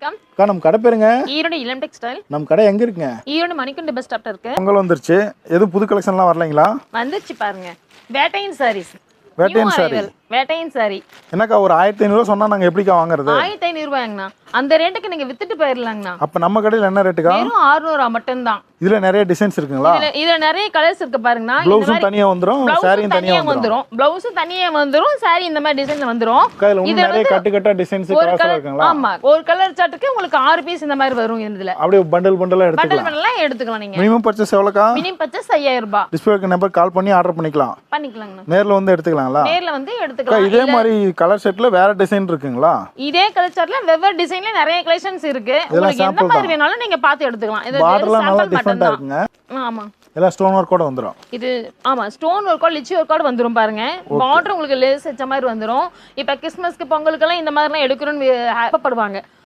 வணக்கம். நம்ம கடை பேருங்க ஈரோடு இளம் டெக்ஸ்டைல். நம்ம கடை எங்க இருக்குங்க? ஈரோடு மணிக்குண்டு பஸ் ஸ்டாப்ல இருக்கு. பொங்கல் வந்துருச்சு, எதுவும் புது கலெக்ஷன்லாம் வரலைங்களா? வந்துச்சு பாருங்க. வேட்டையின் சாரீஸ். வேட்டையின் சாரி. வேட்டையின் சாரி. என்னக்கா ஒரு 1500 சொன்னா நாங்க எப்படிக்கா வாங்குறது? 1500 ரூபாய்ங்கண்ணா. அந்த ரேட்டுக்கு நீங்க வித்துட்டு போயிடலாங்கண்ணா. அப்ப நம்ம கடையில் என்ன ரேட்டுக்கா? வெறும் 600 மட்டும் தான். இதுல நிறைய டிசைன்ஸ் இருக்குங்களா? இதுல நிறைய கலர்ஸ் இருக்கு பாருங்கண்ணா. ப்ளவுஸும் தனியா வந்துரும், சாரியும் தனியா வந்துரும். ப்ளவுஸும் தனியா வந்துரும், சாரி இந்த மாதிரி டிசைன் வந்துரும். இதுல இன்னும் நிறைய கட்டு டிசைன்ஸ் கலர்ஸ் இருக்குங்களா? ஆமா, ஒரு கலர் சார்ட்டுக்கு உங்களுக்கு 6 பீஸ் இந்த மாதிரி வரும். இதுல அப்படியே பண்டல் பண்டலா எடுத்துக்கலாம். பண்டல் எடுத்துக்கலாம் நீங்க. மினிமம் பர்ச்சேஸ் எவ்வளவுக்கா? மினிமம் பர்ச்சேஸ் 5000 ரூபாய். டிஸ்பிளேக்கு நம்பர் கால் பண்ணி ஆர்டர் பண்ணிக்கலாங்கண்ணா. நேர்ல வந்து எடுத்துக்கலாங்களா? நேர்ல வந்து எடுத்துக்கலாம். இதே மாதிரி கலர் செட்ல வேற டிசைன் இருக்குங்களா? இதே கலர் சார்ட்ல வெவ்வேறு டிசைன்ல நிறைய கலெக்ஷன்ஸ் இருக்கு. உங்களுக்கு எந்த மாதிரி வேணாலும் நீங்க பார்த்து எடுத்துக்கலாம். இது பார்டர்லாம் நல்லா டிஃபரெண்டா இருக்குங்க. ஆமா, எல்லாம் ஸ்டோன் ஒர்க் கூட வந்துரும். இது ஆமா, ஸ்டோன் ஒர்க் லிச்சி ஒர்க் கூட வந்துரும் பாருங்க. பார்டர் உங்களுக்கு லேஸ் வச்ச மாதிரி வந்துரும். இப்ப கிறிஸ்மஸ்க்கு பொங்கலுக்கு எல்லாம் இந்த மாதிரி எல்லாம் எடுக்கணும்னு ஆசைப்படுவாங்க.